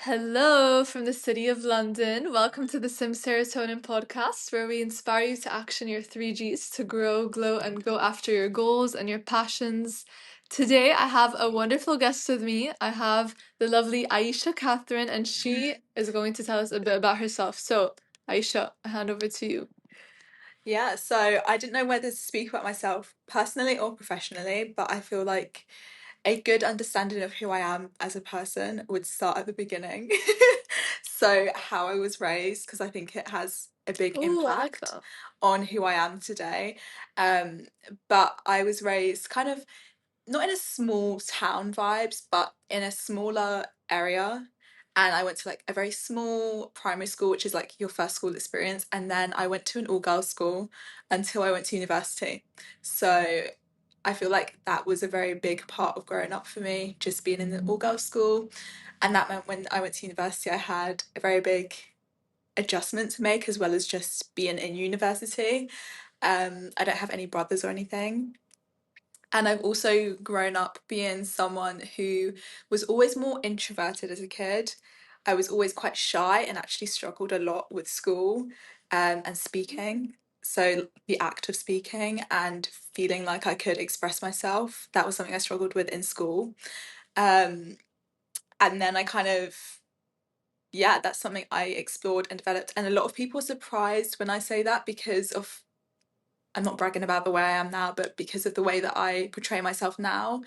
Hello from the city of London. Welcome to the Sim Serotonin podcast, where we inspire you to action your three Gs to grow, glow, and go after your goals and your passions. Today, I have a wonderful guest with me. I have the lovely Ayesha Catherine, and she is going to tell us a bit about herself. So, Ayesha, I hand over to you. Yeah, so I didn't know whether to speak about myself personally or professionally, but I feel like a good understanding of who I am as a person would start at the beginning. So, how I was raised, because I think it has a big Oh, I like impact that. on who I am today. Um, but I was raised kind of not in a small town vibes, but in a smaller area. And I went to like a very small primary school, which is like your first school experience. And then I went to an all girls school until I went to university. So I feel like that was a very big part of growing up for me, just being in the all girls school. And that meant when I went to university, I had a very big adjustment to make as well as just being in university. I don't have any brothers or anything. And I've also grown up being someone who was always more introverted as a kid. I was always quite shy and actually struggled a lot with school and speaking. So, the act of speaking and feeling like I could express myself, that was something I struggled with in school. Um, and then I kind of, yeah, that's something I explored and developed. And a lot of people are surprised when I say that because of I'm not bragging about the way I am now, but because of the way that I portray myself now,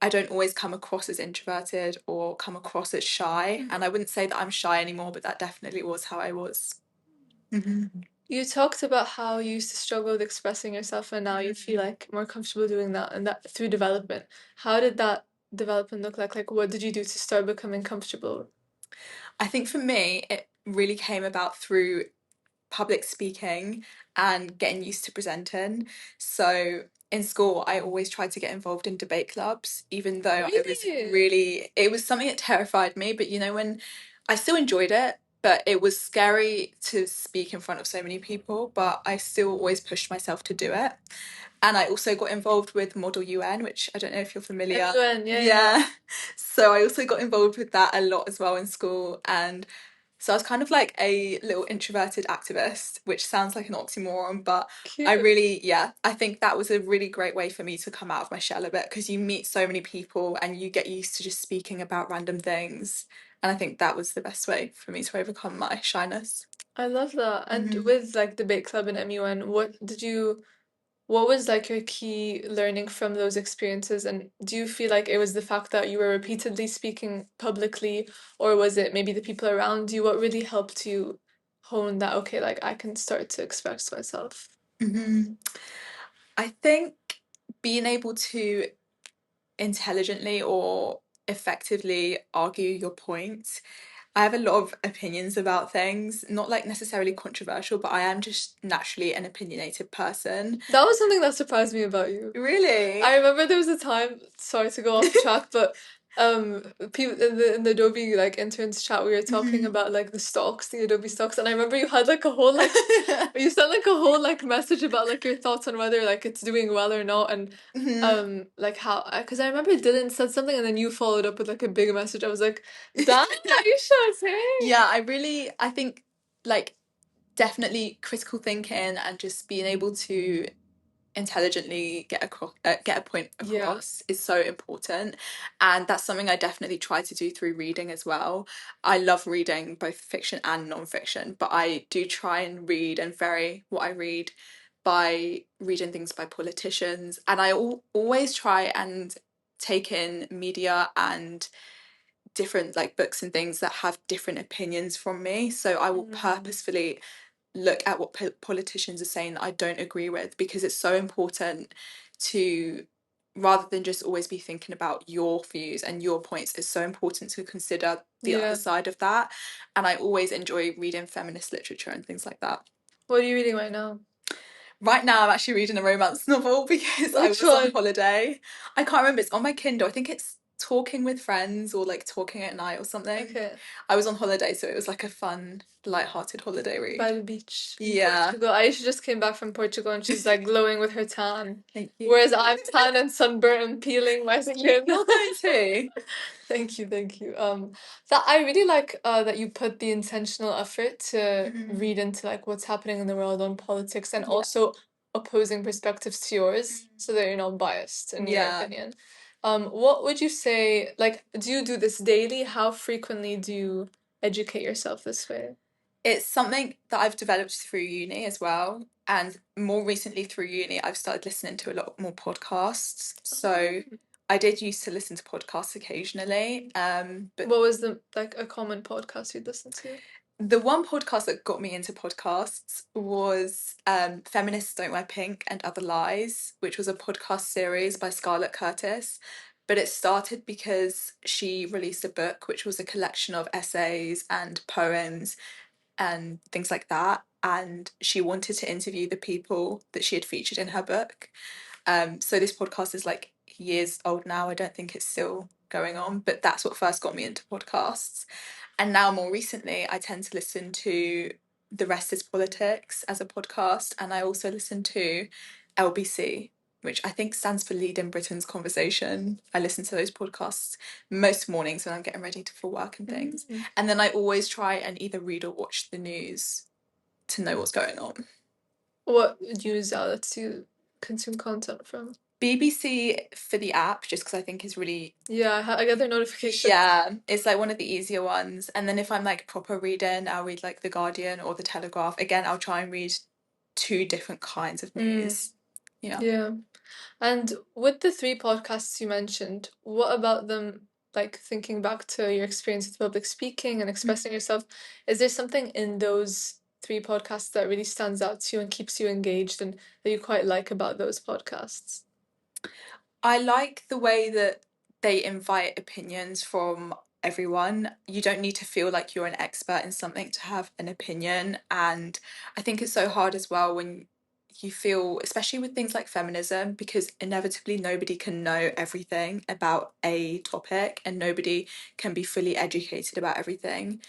I don't always come across as introverted or come across as shy. And I wouldn't say that I'm shy anymore, but that definitely was how I was. Hmm. You talked about how you used to struggle with expressing yourself and now you feel like more comfortable doing that and that through development. How did that development look like? Like what did you do to start becoming comfortable? I think for me, it really came about through public speaking and getting used to presenting. So in school, I always tried to get involved in debate clubs, even though Really? it was something that terrified me. But when I still enjoyed it, but it was scary to speak in front of so many people, but I still always pushed myself to do it. And I also got involved with Model UN, which I don't know if you're familiar. MUN, yeah, yeah. Yeah. So I also got involved with that a lot as well in school. And so I was kind of like a little introverted activist, which sounds like an oxymoron, but I Cute. really, yeah, I think that was a really great way for me to come out of my shell a bit because you meet so many people and you get used to just speaking about random things. And I think that was the best way for me to overcome my shyness. I love that. And Hmm. with like debate club and MUN, what was like your key learning from those experiences? And do you feel like it was the fact that you were repeatedly speaking publicly, or was it maybe the people around you? What really helped you hone that, okay, like I can start to express myself? Hmm. I think being able to intelligently or effectively argue your point. I have a lot of opinions about things, not like necessarily controversial, but I am just naturally an opinionated person. That was something that surprised me about you. Really? I remember there was a time, sorry to go off track, but people in the Adobe like interns chat, we were talking Mhm. about like the Adobe stocks, and I remember you had like a whole like you sent like a whole like message about like your thoughts on whether like it's doing well or not, and Mhm. like how because I remember Dylan said something and then you followed up with like a big message. I was like, damn, Aisha, Yeah, hey. I think like definitely critical thinking and just being able to intelligently get a point Yeah. across is so important, and that's something I definitely try to do through reading as well. I love reading both fiction and non-fiction, but I do try and read and vary what I read by reading things by politicians, and I always try and take in media and different like books and things that have different opinions from me, so I will Mm. purposefully look at what politicians are saying that I don't agree with, because it's so important to, rather than just always be thinking about your views and your points, it's so important to consider the other Yeah. side of that. And I always enjoy reading feminist literature and things like that. What are you reading right now? Right now I'm actually reading a romance novel because I Which was on one? holiday. I can't remember, it's on my Kindle. I think it's talking with friends or like talking at night or something. Okay. I was on holiday, so it was like a fun, light-hearted holiday read. By the beach. In Yeah. Portugal. Aisha just came back from Portugal and she's like glowing with her tan. Thank you. Whereas I'm tan and sunburnt and peeling my skin. You're going too. Thank you, thank you. That I really like that you put the intentional effort to read into like what's happening in the world on politics and Yeah. also opposing perspectives to yours so that you're not biased in your Yeah. opinion. What would you say, like, do you do this daily? How frequently do you educate yourself this way? It's something that I've developed through uni as well. And more recently through uni, I've started listening to a lot more podcasts. So I did used to listen to podcasts occasionally. But What was the like a common podcast you'd listen to? the one podcast that got me into podcasts was Feminists Don't Wear Pink and Other Lies, which was a podcast series by Scarlett Curtis. But it started because she released a book, which was a collection of essays and poems and things like that. And she wanted to interview the people that she had featured in her book. So this podcast is like years old now. I don't think it's still going on, but that's what first got me into podcasts. And now more recently, I tend to listen to The Rest is Politics as a podcast. And I also listen to LBC, which I think stands for Lead in Britain's Conversation. I listen to those podcasts most mornings when I'm getting ready for work and things. And then I always try and either read or watch the news to know what's going on. What news outlets do you consume content from? BBC for the app, just because I think is really... Yeah, I get their notifications. Yeah, it's like one of the easier ones. And then if I'm like proper reading, I'll read like The Guardian or The Telegraph. Again, I'll try and read two different kinds of news. Yeah. Yeah. And with the three podcasts you mentioned, what about them, like thinking back to your experience with public speaking and expressing yourself, is there something in those three podcasts that really stands out to you and keeps you engaged and that you quite like about those podcasts? I like the way that they invite opinions from everyone. You don't need to feel like you're an expert in something to have an opinion. And I think it's so hard as well when you feel, especially with things like feminism, because inevitably nobody can know everything about a topic and nobody can be fully educated about everything.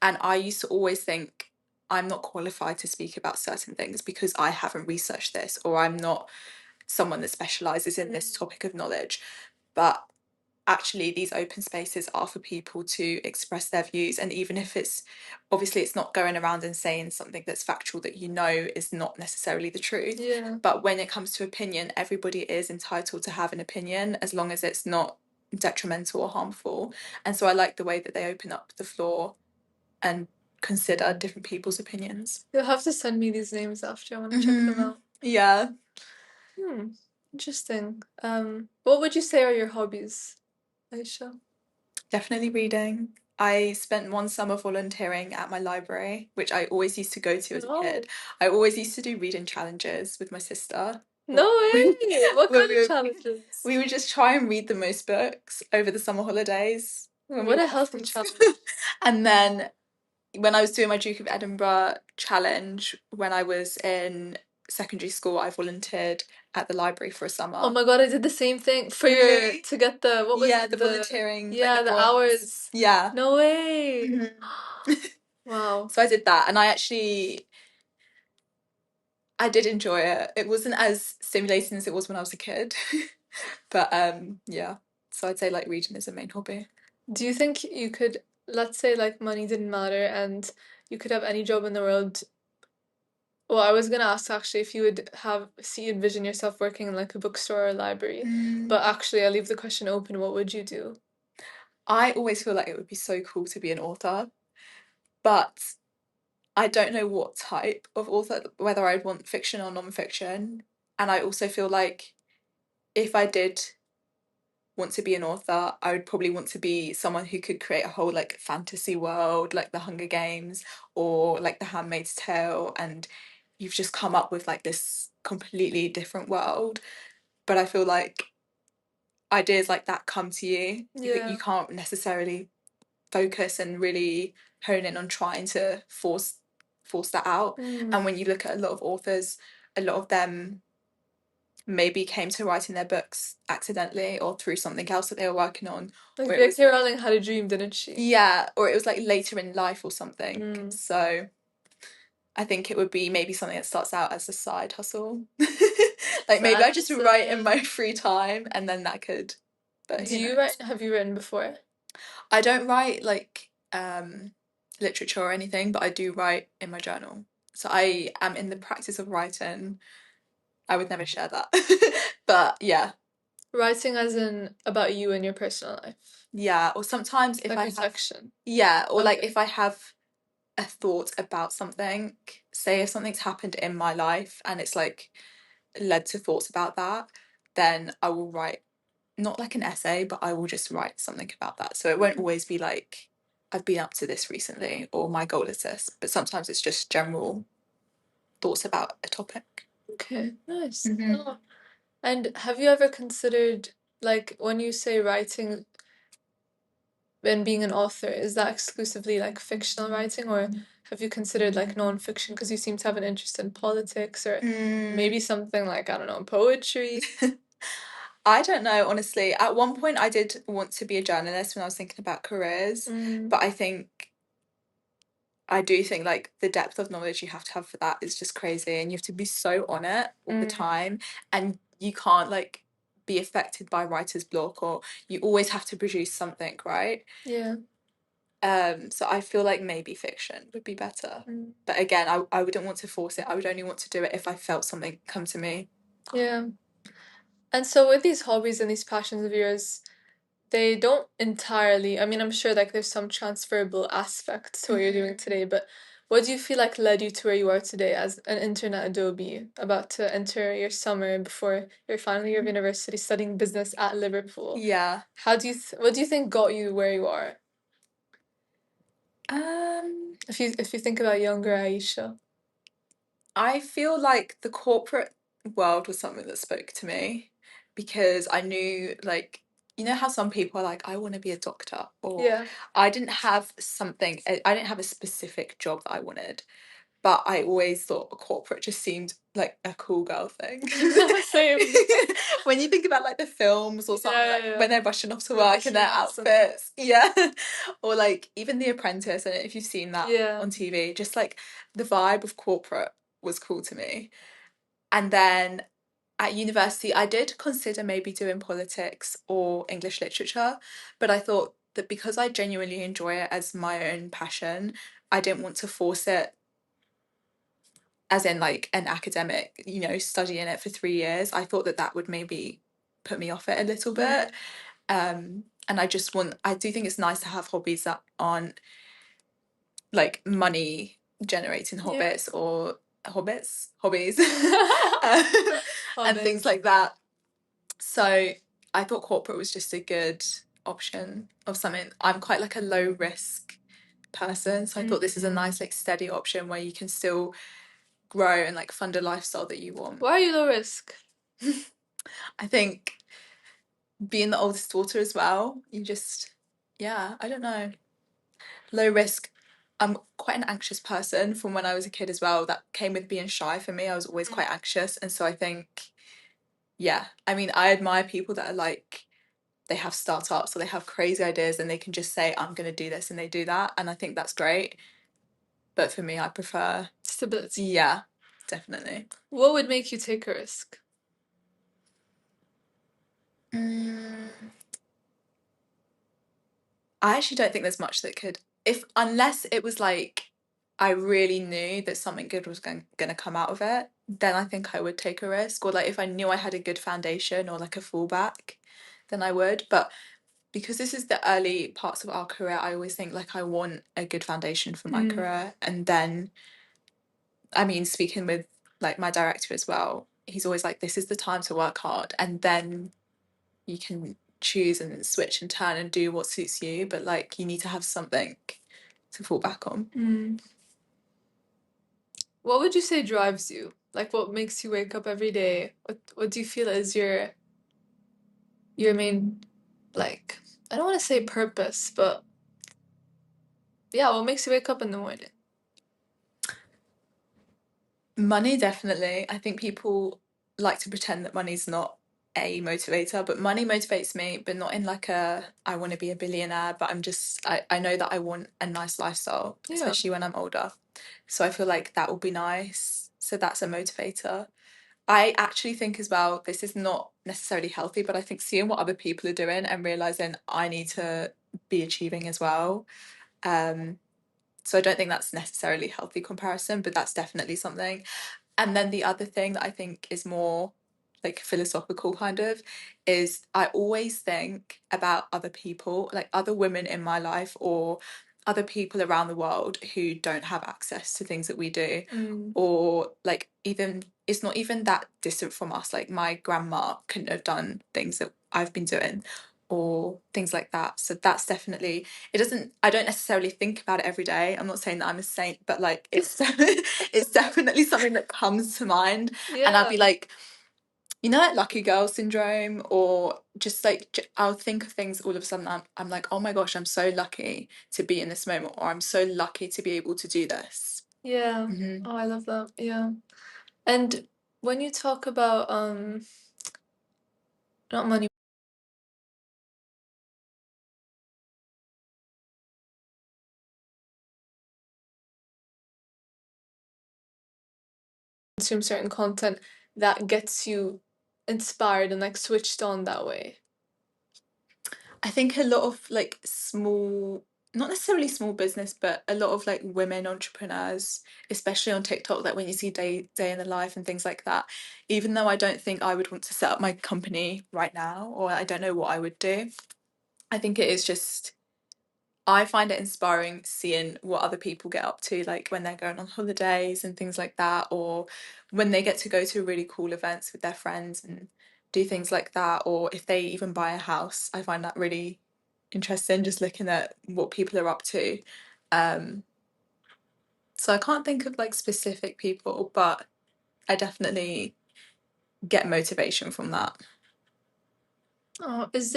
And I used to always think, I'm not qualified to speak about certain things because I haven't researched this, or I'm not someone that specializes in this topic of knowledge. But actually these open spaces are for people to express their views, and even if it's obviously it's not going around and saying something that's factual that you know is not necessarily the truth. Yeah. But when it comes to opinion, everybody is entitled to have an opinion as long as it's not detrimental or harmful. And so I like the way that they open up the floor and consider different people's opinions. You'll have to send me these names after. I want to check them out. Yeah. Interesting. What would you say are your hobbies, Aisha? Definitely reading. I spent one summer volunteering at my library, which I always used to go to as a kid. I always used to do reading challenges with my sister. No way! What Well, kind of challenges? We would just try and read the most books over the summer holidays. What a healthy challenge. And then when I was doing my Duke of Edinburgh challenge, when I was in secondary school, I volunteered at the library for a summer. Oh my god, I did the same thing for Really? to get the what was Yeah, it? the volunteering. Yeah, like, the awards. hours. Yeah. No way. Wow. So I did that, and I did enjoy it. It wasn't as stimulating as it was when I was a kid. But yeah. So I'd say like reading is a main hobby. Do you think you could, let's say like money didn't matter and you could have any job in the world? Well, I was gonna ask actually if you would envision yourself working in like a bookstore or a library. But actually I'll leave the question open. What would you do? I always feel like it would be so cool to be an author, but I don't know what type of author, whether I'd want fiction or non-fiction. And I also feel like if I did want to be an author, I would probably want to be someone who could create a whole like fantasy world, like the Hunger Games or like the Handmaid's Tale, and you've just come up with like this completely different world. But I feel like ideas like that come to you. Yeah. You can't necessarily focus and really hone in on trying to force that out. And when you look at a lot of authors, a lot of them maybe came to writing their books accidentally or through something else that they were working on. Like Or it was J.K. Rowling had a dream, didn't she? yeah, or it was like later in life or something. So I think it would be maybe something that starts out as a side hustle. Like maybe I just write in my free time and then that could. But Do you write? Have you written before? I don't write like literature or anything, but I do write in my journal. So I am in the practice of writing. I would never share that. But yeah. Writing as in about you and your personal life. Yeah, or sometimes if like I reflection. have yeah, or like Okay. if I have a thought about something, say if something's happened in my life and it's like led to thoughts about that, then I will write not like an essay, but I will just write something about that. So it won't always be like I've been up to this recently or my goal is this, but sometimes it's just general thoughts about a topic. Okay, nice. Oh. And have you ever considered, like, when you say writing and being an author, is that exclusively like fictional writing, or have you considered like non-fiction? Because you seem to have an interest in politics, or maybe something like, I don't know, poetry. I don't know, honestly. At one point, I did want to be a journalist when I was thinking about careers, but I do think like the depth of knowledge you have to have for that is just crazy, and you have to be so on it all the time, and you can't like be affected by writer's block, or you always have to produce something, right? Yeah. So I feel like maybe fiction would be better. But again, I wouldn't want to force it. I would only want to do it if I felt something come to me. Yeah. And so with these hobbies and these passions of yours, they don't entirely, I mean, I'm sure like there's some transferable aspects to what you're doing today, but what do you feel like led you to where you are today as an intern at Adobe, about to enter your summer before your final year of university studying business at Liverpool? Yeah. What do you think got you where you are? Um, If you think about younger Ayesha. I feel like the corporate world was something that spoke to me because I knew, like, you know how some people are like, I want to be a doctor, or Yeah. I didn't have something, I didn't have a specific job that I wanted, but I always thought corporate just seemed like a cool girl thing. Same. When you think about like the films or something, Yeah, like yeah. when they're rushing off to They're work in rushing their out something. outfits, yeah, or like even The Apprentice, and if you've seen that Yeah. on TV, just like the vibe of corporate was cool to me. And then at university, I did consider maybe doing politics or English literature, but I thought that because I genuinely enjoy it as my own passion, I didn't want to force it as in like an academic, you know, studying it for 3 years. I thought that that would maybe put me off it a little bit. And I do think it's nice to have hobbies that aren't like money generating hobbies or hobbies and things like that. So I thought corporate was just a good option of something. I'm quite like a low risk person, so I thought this is a nice like steady option where you can still grow and like fund a lifestyle that you want. Why are you low risk? I think being the oldest daughter as well, yeah, I don't know. Low risk. I'm quite an anxious person from when I was a kid as well. That came with being shy for me. I was always quite anxious. And so I think, yeah, I mean, I admire people that are like, they have startups or they have crazy ideas and they can just say, I'm going to do this and they do that. And I think that's great. But for me, I prefer stability. Yeah, definitely. What would make you take a risk? I actually don't think there's much that could, if unless it was like I really knew that something good was going to come out of it, then I think I would take a risk. Or like if I knew I had a good foundation or like a fallback, then I would. But because this is the early parts of our career, I always think like I want a good foundation for my career. And then, I mean, speaking with like my director as well, he's always like, this is the time to work hard. And then you can choose and switch and turn and do what suits you, but like you need to have something to fall back on. What would you say drives you? Like what makes you wake up every day? What do you feel is your main, like, I don't want to say purpose, but yeah, what makes you wake up in the morning? Money, definitely. I think people like to pretend that money's not a motivator, but money motivates me, but not in like a I want to be a billionaire, but I know that I want a nice lifestyle, Yeah. especially when I'm older. So I feel like that will be nice. So that's a motivator. I actually think as well, this is not necessarily healthy, but I think seeing what other people are doing and realizing I need to be achieving as well. Um, so I don't think that's necessarily a healthy comparison, but that's definitely something. And then the other thing that I think is more like philosophical kind of is I always think about other people, like other women in my life or other people around the world who don't have access to things that we do. Or like even it's not even that distant from us. Like my grandma couldn't have done things that I've been doing or things like that. So that's definitely it doesn't I don't necessarily think about it every day. I'm not saying that I'm a saint, but like it's it's definitely something that comes to mind. And I'll be like, you know, like lucky girl syndrome, or just like I'll think of things all of a sudden. I'm like, oh my gosh, I'm so lucky to be in this moment, or I'm so lucky to be able to do this. Yeah. Mm-hmm. Oh, I love that. Yeah. And when you talk about not money, consume certain content that gets you inspired and like switched on that way. I think a lot of like small, not necessarily small business, but a lot of like women entrepreneurs, especially on TikTok, like when you see day in the life and things like that, even though I don't think I would want to set up my company right now, or I don't know what I would do, I think it is just I find it inspiring seeing what other people get up to, like when they're going on holidays and things like that, or when they get to go to really cool events with their friends and do things like that, or if they even buy a house. I find that really interesting, just looking at what people are up to. Um, so I can't think of like specific people, but I definitely get motivation from that. Oh, is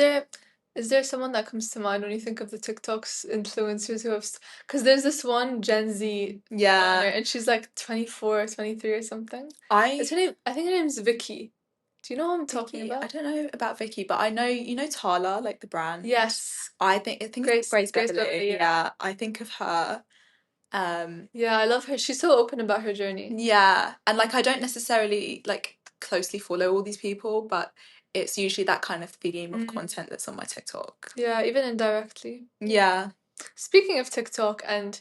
there someone that comes to mind when you think of the TikToks influencers who have, because there's this one Gen Z designer Yeah, and she's like 24, 23 or something. Is I her name? I think her name's Vicky. Do you know who I'm talking Vicky, I about? don't know about Vicky, but I know you know Tala, like the brand. Yes. I think it's Grace Grace Beverly. Beverly, yeah. Yeah, I think of her. Um, Yeah, I love her. She's so open about her journey. yeah, and like I don't necessarily like closely follow all these people, but it's usually that kind of theme of content that's on my TikTok. Yeah, even indirectly. Yeah. Speaking of TikTok and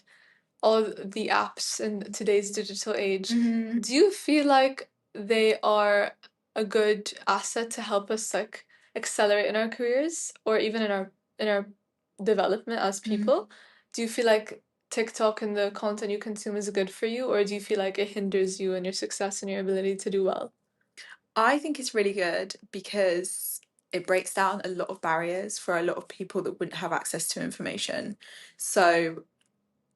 all the apps in today's digital age, Hmm. do you feel like they are a good asset to help us like accelerate in our careers or even in our development as people? Do you feel like TikTok and the content you consume is good for you, or do you feel like it hinders you and your success and your ability to do well? I think it's really good because it breaks down a lot of barriers for a lot of people that wouldn't have access to information. So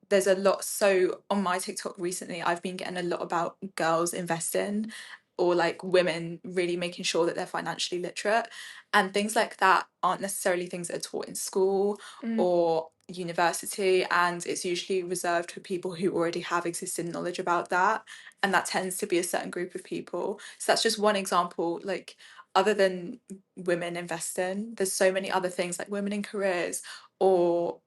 there's a lot. So on my TikTok recently, I've been getting a lot about girls investing or like women really making sure that they're financially literate. And things like that aren't necessarily things that are taught in school or university. And it's usually reserved for people who already have existing knowledge about that. And that tends to be a certain group of people. So that's just one example. Like, other than women investing, there's so many other things like women in careers or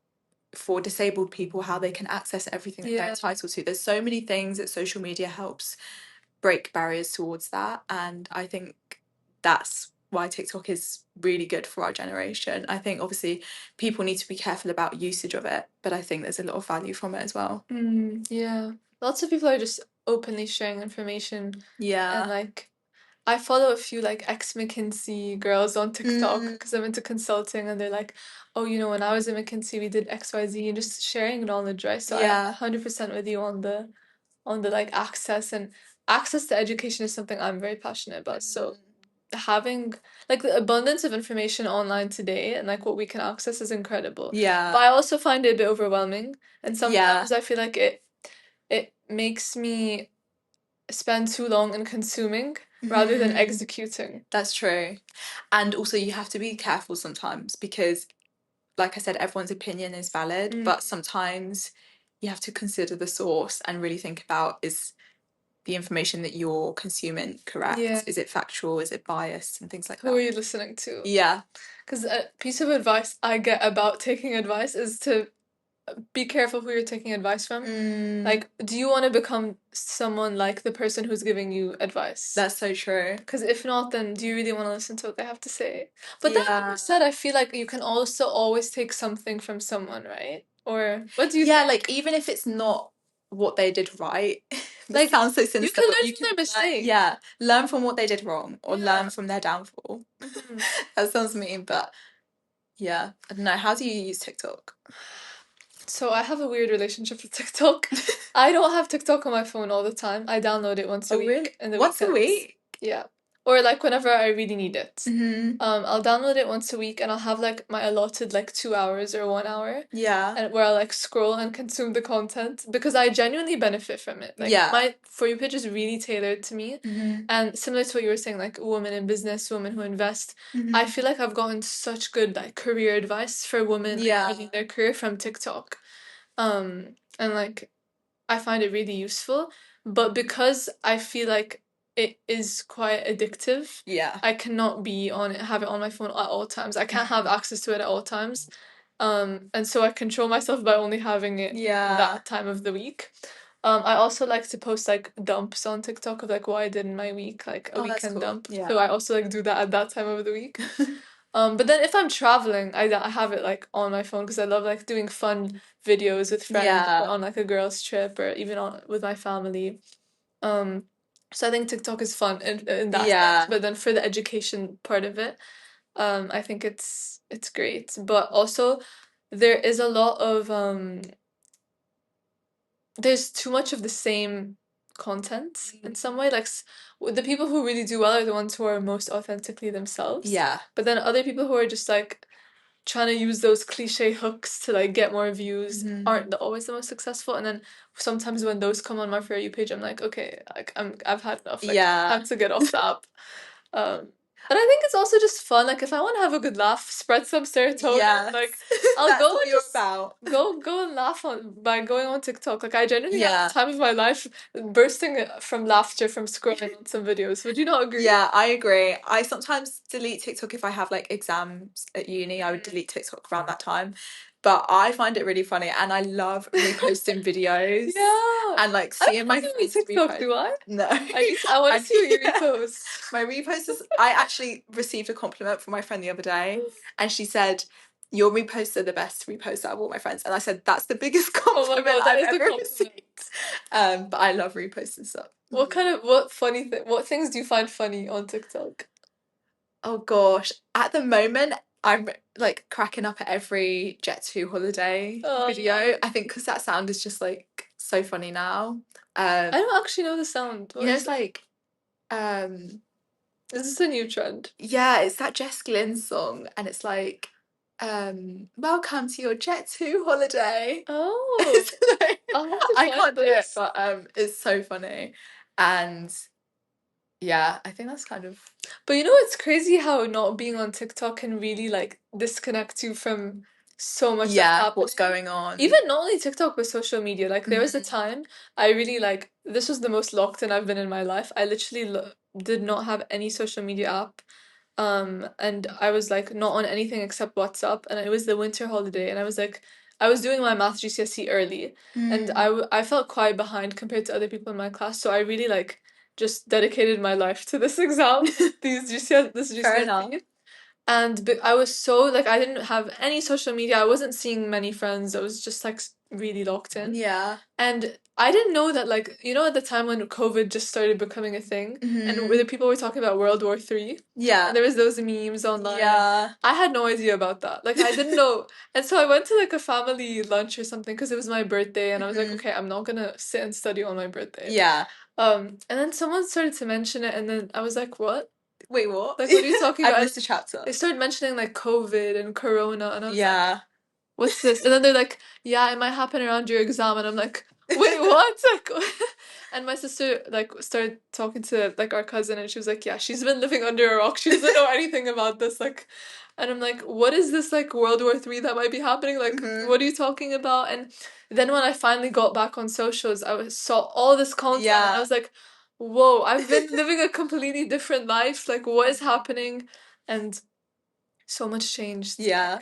for disabled people how they can access everything that they're entitled to. There's so many things that social media helps break barriers towards that, and I think that's why TikTok is really good for our generation. I think obviously people need to be careful about usage of it, but I think there's a lot of value from it as well. Yeah. Lots of people are just openly sharing information and Yeah. like I follow a few like ex McKinsey girls on TikTok Mm, because I'm into consulting and they're like, oh, you know, when I was in McKinsey we did XYZ and just sharing knowledge, right? So I yeah. 100% with you on the like access to education is something I'm very passionate about. So having like the abundance of information online today and like what we can access is incredible. Yeah. But I also find it a bit overwhelming and Yeah. sometimes I feel like it makes me spend too long in consuming rather than Mhm. executing. That's true. And also you have to be careful sometimes because like I said, everyone's opinion is valid, but sometimes you have to consider the source and really think about the information that you're consuming correct? Yeah. Is it factual? Is it biased? And things like Who are that. you listening to? Yeah. Because a piece of advice I get about taking advice is to be careful who you're taking advice from. Like, do you want to become someone like the person who's giving you advice? That's so true. Because if not, then do you really want to listen to what they have to say? But that Yeah. being said, I feel like you can also always take something from someone, right? Or what do you Yeah, think? like even if it's not what they did right, this Like, sounds so you sinister, can but learn you from can their mistakes. yeah, learn from what they did wrong or Yeah. learn from their downfall. Mhm. That sounds mean, but yeah, I don't know. How do you use TikTok? So I have a weird relationship with TikTok. I don't have TikTok on my phone all the time. I download it once a Oh, week really? in the Once a weekends. week? Yeah. Or like whenever I really need it. Mm-hmm. I'll download it once a week and I'll have like my allotted like 2 hours or 1 hour Yeah. and where I like scroll and consume the content because I genuinely benefit from it. Like Yeah. my For You page is really tailored to me. Mm-hmm. And similar to what you were saying, like women in business, women who invest, Mm-hmm. I feel like I've gotten such good like career advice for women like, Yeah. early in their career from TikTok. And like I find it really useful, but because I feel like it is quite addictive, Yeah. I cannot be on it, have it on my phone at all times. I can't have access to it at all times. And so I control myself by only having it Yeah. that time of the week. I also like to post like dumps on TikTok of like what I did in my week, like a Oh, that's weekend cool. dump. Yeah. So I also like do that at that time of the week. But then if I'm traveling, I have it like on my phone because I love like doing fun videos with friends Yeah. or on like a girls trip or even on with my family. Um, so I think TikTok is fun in that Yeah. sense. But then for the education part of it, I think it's great. But also there is a lot of there's too much of the same content in some way. Like the people who really do well are the ones who are most authentically themselves. Yeah. But then other people who are just like trying to use those cliche hooks to like get more views Mhm. aren't always the most successful. And then sometimes when those come on my For You page, I'm like, okay, like I've had enough. Like, Yeah. time to get off the app. But I think it's also just fun. Like if I want to have a good laugh, spread some serotonin. Yes. Like I'll That's go what and you're just about. go and laugh by going on TikTok. Like I genuinely have Yeah. the time of my life, bursting from laughter from scrolling on some videos. Would you not agree? Yeah, I agree. I sometimes delete TikTok if I have like exams at uni. I would delete TikTok around that time. But I find it really funny and I love reposting videos. Yeah. And like I seeing don't my have any friends TikTok, repost. do I? No. I want to see what you repost. My repost is I actually received a compliment from my friend the other day and she said, your reposts are the best reposts out of all my friends. And I said, that's the biggest Oh my compliment god, that I've is the ever compliment. received. But I love reposting stuff. What things do you find funny on TikTok? Oh gosh, at the moment, I'm like cracking up at every Jet2 holiday video. I think because that sound is just like so funny now. I don't actually know the sound. You know, it's like, um, Is this a new trend? yeah, it's that Jess Glynne song, and it's like, welcome to your Jet2 holiday. Oh, It's like, I'll have to I find can't do it, this. but it's so funny, and yeah, I think that's kind of But you know, it's crazy how not being on TikTok can really like disconnect you from so much that's happening. what's going on. Even not only TikTok but social media. Like there was a Mhm. time I really like this was the most locked in I've been in my life. I literally did not have any social media app. And I was like not on anything except WhatsApp, and it was the winter holiday, and I was like I was doing my math GCSE early, and I felt quite behind compared to other people in my class, so I really like just dedicated my life to this exam, this Fair enough. GCSE. And I was so like I didn't have any social media. I wasn't seeing many friends. I was just like really locked in. Yeah. And I didn't know that like you know at the time when COVID just started becoming a thing, and where the people were talking about World War III. Yeah. And there was those memes online. Yeah. I had no idea about that. Like I didn't know. And so I went to like a family lunch or something because it was my birthday, and I was like, okay, I'm not gonna sit and study on my birthday. Yeah. And then someone started to mention it, and then I was like, what? Wait, what? Like, what are you talking about? I missed a chapter. They started mentioning like COVID and Corona, and I was like, Yeah. what's this? And then they're like, yeah, it might happen around your exam, and I'm like, Wait, what? Like, and my sister like started talking to like our cousin, and she was like, "Yeah, she's been living under a rock. She doesn't know anything about this." Like, and I'm like, "What is this like World War III that might be happening? Like, Hmm. what are you talking about?" And then when I finally got back on socials, saw all this content, and I Yeah. was like, "Whoa! I've been living a completely different life. Like, what is happening?" And so much changed. Yeah.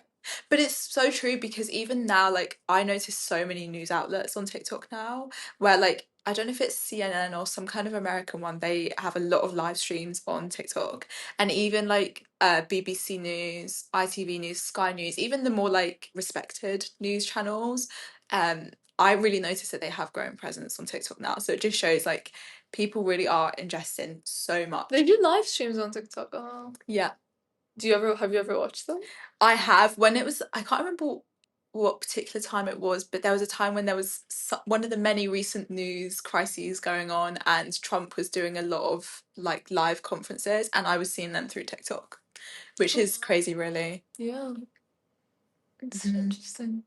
But it's so true because even now, like, I notice so many news outlets on TikTok now where, like, I don't know if it's CNN or some kind of American one, they have a lot of live streams on TikTok. And even, like, BBC News, ITV News, Sky News, even the more, like, respected news channels, um, I really notice that they have growing presence on TikTok now. So it just shows, like, people really are ingesting so They much. do live streams on TikTok. Oh, Yeah. have you ever watched them? I have when it was I can't remember what particular time it was, but there was a time when there was one of the many recent news crises going on, and Trump was doing a lot of like live conferences, and I was seeing them through TikTok, which Oh, is crazy, really. yeah, it's so Mhm. interesting.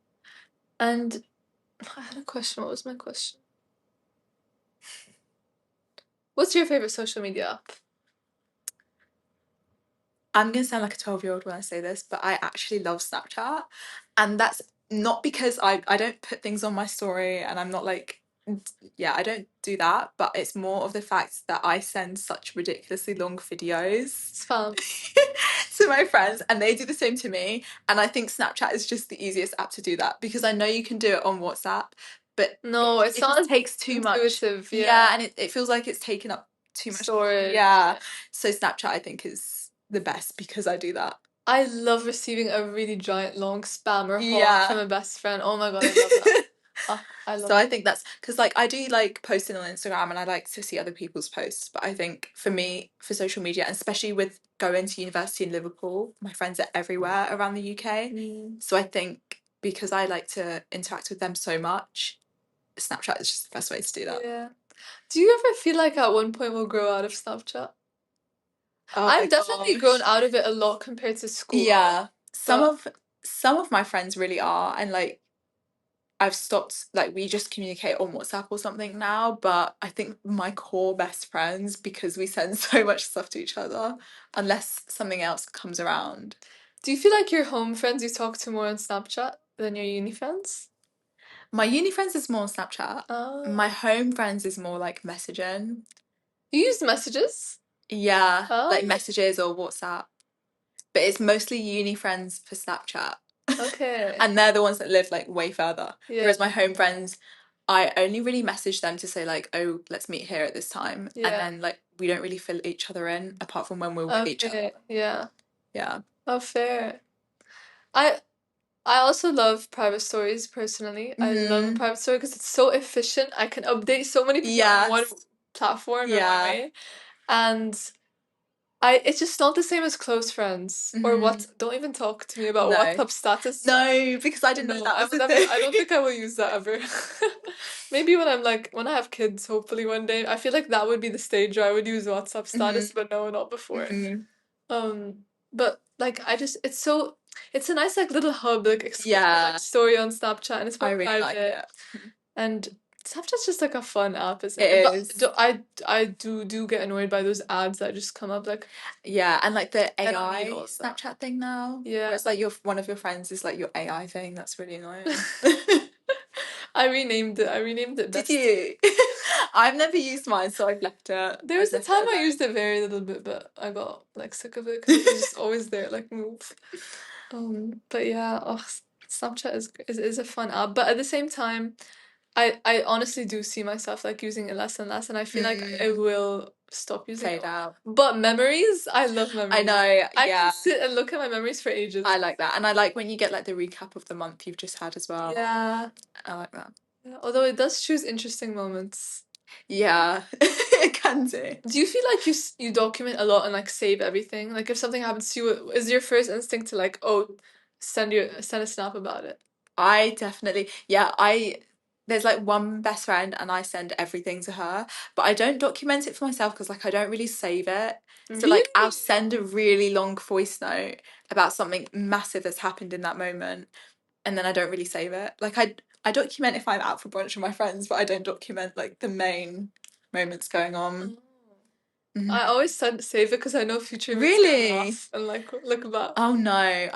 And I had a question. What was my question? What's your favorite social media app? I'm gonna sound like a 12-year-old when I say this, but I actually love Snapchat, and that's not because I don't put things on my story, and I'm not like yeah, I don't do that, but it's more of the fact that I send such ridiculously long videos Spam. to my friends, and they do the same to me, and I think Snapchat is just the easiest app to do that because I know you can do it on WhatsApp, but No, it's it not just as takes too much. intuitive. Yeah, Yeah, and it feels like it's taken up too much. storage. Yeah, Yeah. so Snapchat I think is the best because I do that. I love receiving a really giant long spam or heart from Yeah. a best friend. Oh my god, I love that. Ah, I So love I it. think that's because like I do like posting on Instagram and I like to see other people's posts, but I think for me, for social media, and especially with going to university in Liverpool, my friends are everywhere around the UK. Mm. So I think because I like to interact with them so much, Snapchat is just the best way to do that. Yeah. Do you ever feel like at one point we'll grow out of Snapchat? Oh my I've definitely grown gosh. out of it a lot compared to school, Yeah. but Some of my friends really are, and like I've stopped, like, we just communicate on WhatsApp or something now, but I think my core best friends, because we send so much stuff to each other, unless something else comes around. do you feel like your home friends you talk to more on Snapchat than your uni friends? My uni friends is more on Snapchat. My Oh. home friends is more like messaging. You use messages? Yeah, like Oh, messages or WhatsApp. But it's mostly uni friends for Snapchat. okay. And they're the ones that live like way further. Yeah, Whereas my home friends, I only really message them to say like, oh, let's meet here at this time. And yeah. then like we don't really fill each other in apart from when we're with each other. Okay, yeah. Yeah. Oh, fair. I I also love private stories personally. I love a Hmm. private story because it's so efficient. I can update so many people in one Yes. platform or one Yeah. way. And it's just not the same as close friends or Hmm. what. Don't even talk to me about No. WhatsApp status. No, because I didn't know No, that I was will a never. thing. I don't think I will use that ever. Maybe when I'm like when I have kids, hopefully one day. I feel like that would be the stage where I would use WhatsApp Hmm. status, but no, not before. Hmm. But like I just it's a nice like little hub like exclusive like Yeah. story on Snapchat and it's I more really like private it. and Snapchat's just like a fun app, isn't It it? But is. I do get annoyed by those ads that just come up like Yeah, and like the I don't need AI all of that. Snapchat thing now, where Yeah. it's like your one of your friends is like your AI thing. That's really annoying. I renamed it. I renamed it Did Bestie. you? I've never used mine, so I've left it. There was I've a left it time I alone. used it very little bit, but I got like sick of it because it was just always there, like move. But yeah, Snapchat is a fun app, but at the same time, I honestly do see myself like using it less and less, and I feel like I Mm, will stop using it. fade out. But memories, I love I memories. know, I can yeah. sit and look at my memories for ages. I like that. And I like when you get like the recap of the month you've just had as well. Yeah. I like that. Yeah, although it does choose interesting moments. Yeah, it can do. Do you feel like you document a lot and like save everything? Like if something happens to you, is your first instinct to like, oh, send a snap about it? I definitely, yeah, there's like one best friend and I send everything to her, but I don't document it for myself because like I don't really save it. So like I'll Really? send a really long voice note about something massive that's happened in that moment and then I don't really save it. Like I document if I'm out for brunch with my friends, but I don't document like the main moments going on. I always save it because I know future mates gonna Really? laugh and like look back. Oh no,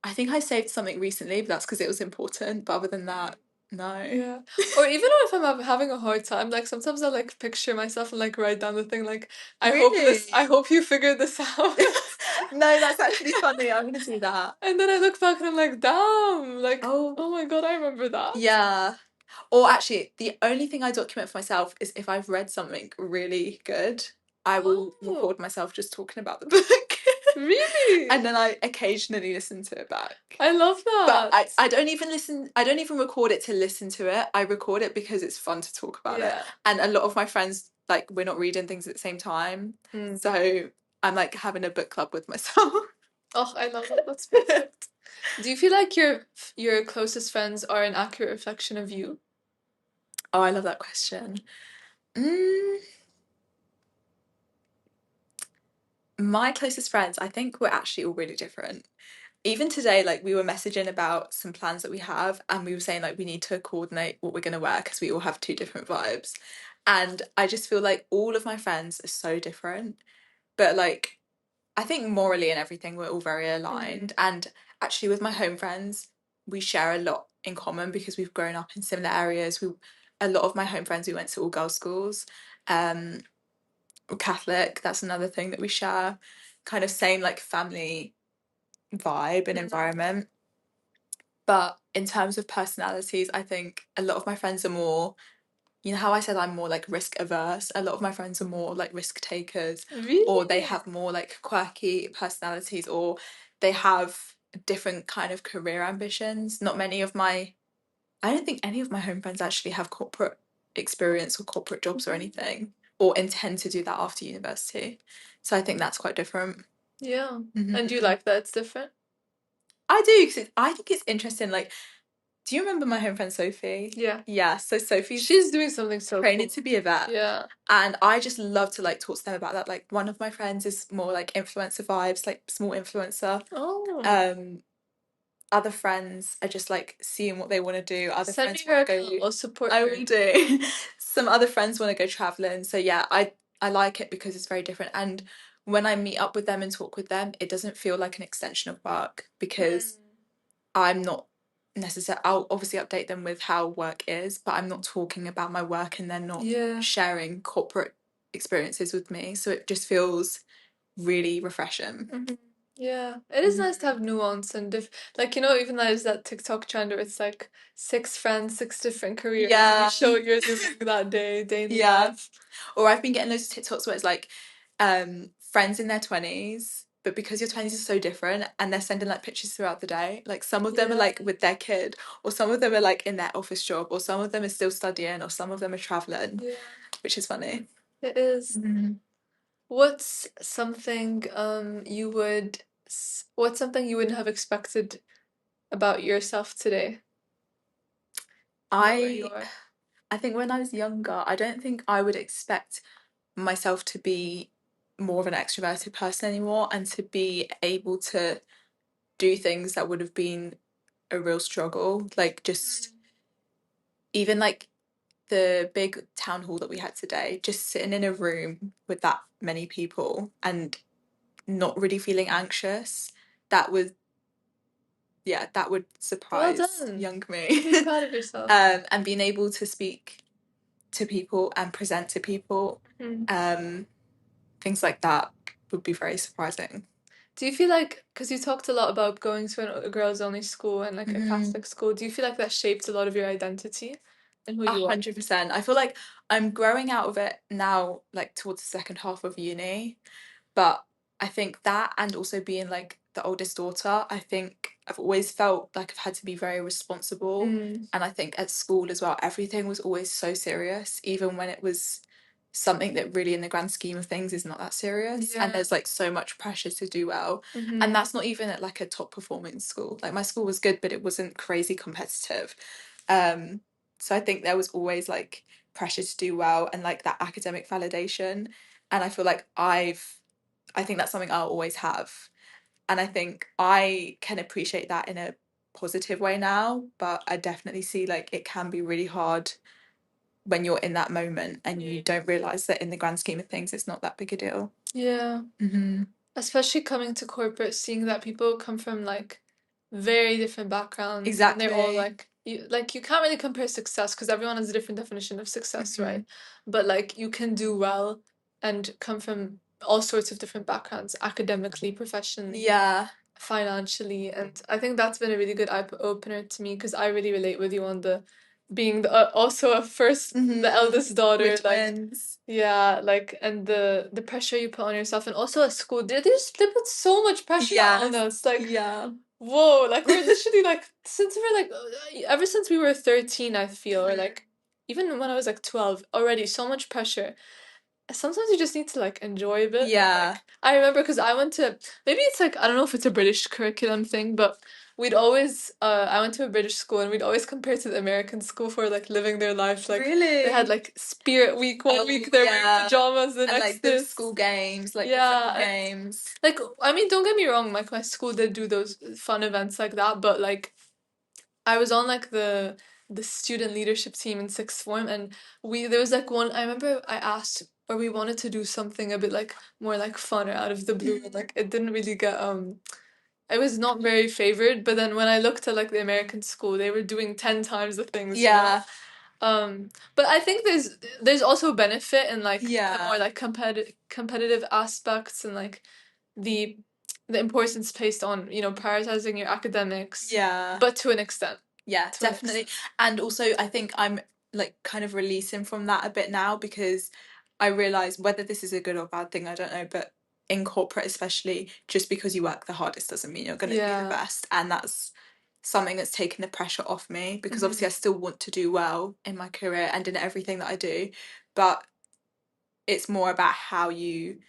I think I saved something recently, but that's because it was important. But other than that, no. Yeah. Or even if I'm having a hard time, like sometimes I like picture myself and like write down the thing like Really? I hope you figured this out. No, that's actually funny. I'm gonna do that. And then I look back and I'm like, damn, like Oh, oh my god, I remember that. yeah. Or actually, the only thing I document for myself is if I've read something really good, I will Oh, record myself just talking about the book. really? And then I occasionally listen to it back. I love But that. I don't even listen, I don't even record it to listen to it. I record it because it's fun to talk about it. Yeah. And a lot of my friends, like, we're not reading things at the same time. Mm. So I'm like having a book club with myself. Oh, I love that. That's perfect. Do you feel like your closest friends are an accurate reflection of you? Oh, I love that question. Mm, my closest friends, I think we're actually all really different. Even today, like we were messaging about some plans that we have, and we were saying like we need to coordinate what we're going to wear because we all have two different vibes. And I just feel like all of my friends are so different, but like I think morally and everything we're all very aligned. And actually, with my home friends, we share a lot in common because we've grown up in similar areas. A lot of my home friends, we went to all girls schools. We're Catholic. That's another thing that we share. Kind of same like family vibe and environment. But in terms of personalities, I think a lot of my friends are more, you know how I said I'm more like risk averse? A lot of my friends are more like risk takers, or they Really? have more like quirky personalities, or they have different kind of career ambitions. I don't think any of my home friends actually have corporate experience or corporate jobs or anything, or intend to do that after university. So I think that's quite different. Yeah. Mm-hmm. And do you like that it's different? I do, because I think it's interesting. Like, do you remember my home friend Sophie? Yeah. Yeah, so Sophie's She's doing something so training cool. to be a vet. Yeah. And I just love to like talk to them about that. Like one of my friends is more like influencer vibes, like small influencer. Oh. Other friends are just like seeing what they want to do. Other Send me friends her want to account. go. I'll support I her. will do. Some other friends want to go traveling. So yeah, I like it because it's very different. And when I meet up with them and talk with them, it doesn't feel like an extension of work because I'm not necessarily, I'll obviously update them with how work is, but I'm not talking about my work and they're not Yeah. sharing corporate experiences with me. So it just feels really refreshing. Yeah, it is nice to have nuance and like even there's that TikTok trend where it's like 6 friends, 6 different careers. And Yeah. you show what you're doing that day in the Yeah. life. Or I've been getting loads of TikToks where it's like friends in their 20s, but because your 20s are so different and they're sending like pictures throughout the day, like some of them are like with their kid, or some of them are like in their office job, or some of them are still studying, or some of them are traveling, Yeah, which is funny. it is. What's something what's something you wouldn't have expected about yourself today? Where you I are. I think when I was younger, I don't think I would expect myself to be more of an extroverted person anymore and to be able to do things that would have been a real struggle. Like just even like the big town hall that we had today, just sitting in a room with that many people and not really feeling anxious, that was that would Well surprise done. young me. Be proud of yourself. And being able to speak to people and present to people, things like that would be very surprising. Do you feel like, because you talked a lot about going to a girls only school and like a Catholic school, do you feel like that shaped a lot of your identity and who you are? 100%. I feel like I'm growing out of it now, like towards the second half of uni. But I think that, and also being like the oldest daughter, I think I've always felt like I've had to be very responsible. And I think at school as well, everything was always so serious, even when it was something that really in the grand scheme of things is not that serious. And there's like so much pressure to do well. And that's not even at like a top performing school. Like my school was good, but it wasn't crazy competitive. So I think there was always like pressure to do well and like that academic validation. And I feel like I think that's something I'll always have. And I think I can appreciate that in a positive way now, but I definitely see like it can be really hard when you're in that moment and you don't realize that in the grand scheme of things it's not that big a deal. Yeah. Especially coming to corporate, seeing that people come from like very different backgrounds and they're all Exactly. like you can't really compare success because everyone has a different definition of success, right? But like you can do well and come from all sorts of different backgrounds, academically, professionally, Yeah. financially, and I think that's been a really good eye opener to me because I really relate with you on the being the also a first the eldest daughter, With like twins. yeah, like and the pressure you put on yourself, and also at school they put so much pressure on Yes. us, like Yeah. whoa, like we're literally like since we're like ever since we were 13 I feel, or like even when I was like 12 already so much pressure. Sometimes you just need to like enjoy a bit. Yeah. Like, I remember because I went to, maybe it's like I don't know if it's a British curriculum thing, but we'd always I went to a British school and we'd always compare to the American school for like living their life. Like Really? they had like spirit week one week they're wearing pajamas, the and next like the this. school games, like the Yeah, football games. like I mean don't get me wrong, like my school did do those fun events like that, but like I was on like the student leadership team in sixth form, and we there was like one I remember I asked or we wanted to do something a bit like more like fun or out of the blue, and like it didn't really get it was not very favored, but then when I looked at like the American school they were doing 10 times the things, you know. Yeah. But I think there's also benefit in like the Yeah. more like competitive aspects and like the the importance placed on, you know, prioritizing your academics, Yeah. but to an extent. Yeah, To an definitely. extent. And also I think I'm like kind of releasing from that a bit now because I realize whether this is a good or bad thing, I don't know, but in corporate especially, just because you work the hardest doesn't mean you're going to be the Yeah. best. And that's something that's taken the pressure off me because obviously I still want to do well in my career and in everything that I do, but it's more about how you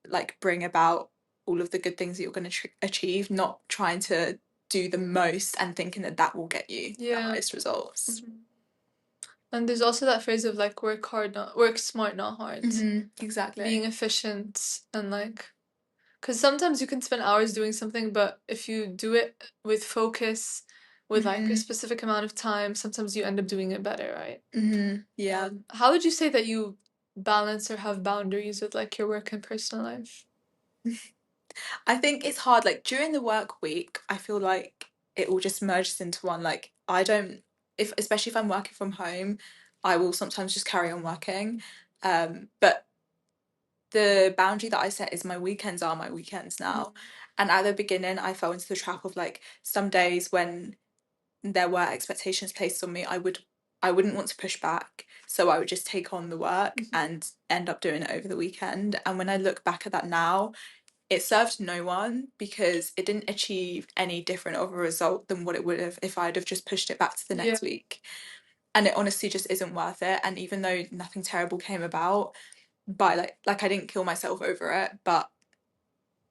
like bring about all of the good things that you're going to achieve, not trying to do the most and thinking that that will get you the highest results. And there's also that phrase of like work smart, not hard. Exactly. Being efficient and like, because sometimes you can spend hours doing something, but if you do it with focus, with like a specific amount of time, sometimes you end up doing it better, right? Yeah. How would you say that you balance or have boundaries with like your work and personal life? I think it's hard. Like during the work week, I feel like it all just merges into one. Like I don't, if especially if I'm working from home, I will sometimes just carry on working. But the boundary that I set is my weekends are my weekends now. And at the beginning, I fell into the trap of like some days when there were expectations placed on me, I wouldn't want to push back. So I would just take on the work and end up doing it over the weekend. And when I look back at that now, it served no one because it didn't achieve any different of a result than what it would have if I'd have just pushed it back to the next week. And it honestly just isn't worth it. And even though nothing terrible came about, by like I didn't kill myself over it, but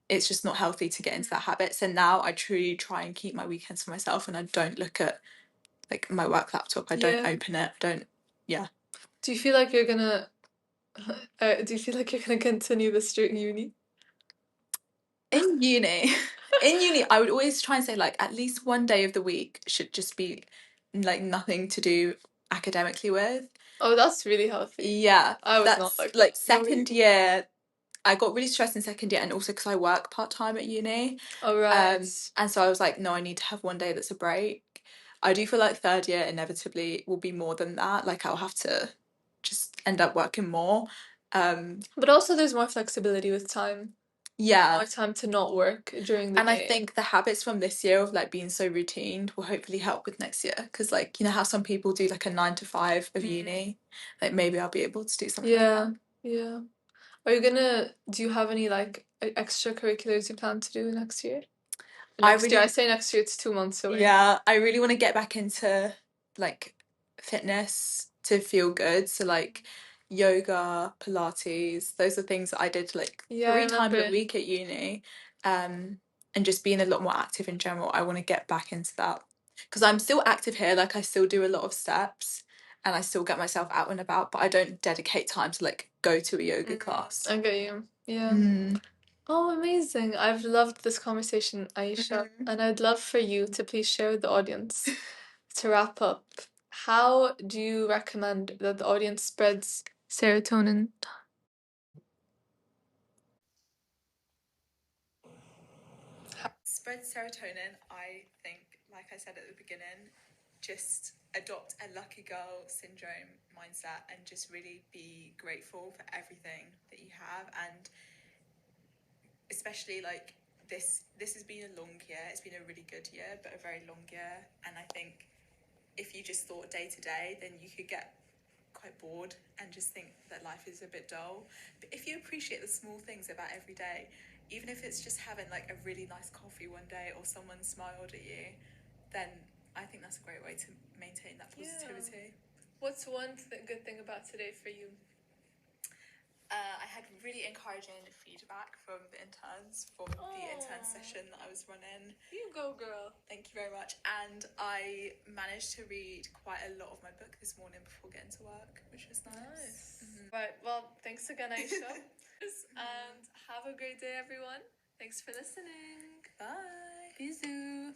it's just not healthy to get into that habit. So now I truly try and keep my weekends for myself and I don't look at like my work laptop. I don't open it. I don't. Yeah. Do you feel like you're gonna do you feel like you're gonna continue this during uni? In uni, in uni, I would always try and say like at least one day of the week should just be like nothing to do academically with. Oh, that's really healthy. Yeah, I was not that's like like that. No, second year. I got really stressed in second year, and also because I work part time at uni. all right. And so I was like, no, I need to have one day that's a break. I do feel like third year inevitably will be more than that. Like I'll have to just end up working more. But also there's more flexibility with time. Yeah. More time to not work during the And day. I think the habits from this year of like being so routined will hopefully help with next year. Because like you know how some people do like a 9 to 5 of uni, like maybe I'll be able to do something like that. Yeah. Are you gonna do you have any like extracurriculars you plan to do next year? Next year, I say next year, it's 2 months away. Yeah, I really want to get back into like fitness to feel good. So like yoga, Pilates, those are things that I did like Yeah, I 3 times a remember. week at uni. And just being a lot more active in general. I want to get back into that. Because I'm still active here, like I still do a lot of steps and I still get myself out and about, but I don't dedicate time to like go to a yoga class. I get you. Yeah. Oh, amazing. I've loved this conversation, Aisha, and I'd love for you to please share with the audience to wrap up. How do you recommend that the audience spreads serotonin? Spread serotonin, I think, like I said at the beginning, just adopt a lucky girl syndrome mindset and just really be grateful for everything that you have. And especially like this has been a long year. It's been a really good year, but a very long year. And I think if you just thought day to day, then you could get quite bored and just think that life is a bit dull. But if you appreciate the small things about every day, even if it's just having like a really nice coffee one day or someone smiled at you, then I think that's a great way to maintain that positivity. What's one good thing about today for you? I had really encouraging feedback from the interns from the intern session that I was running. You go, girl. Thank you very much. And I managed to read quite a lot of my book this morning before getting to work, which was nice. Right, well, thanks again, Aisha. And have a great day, everyone. Thanks for listening. Bye. Bisous.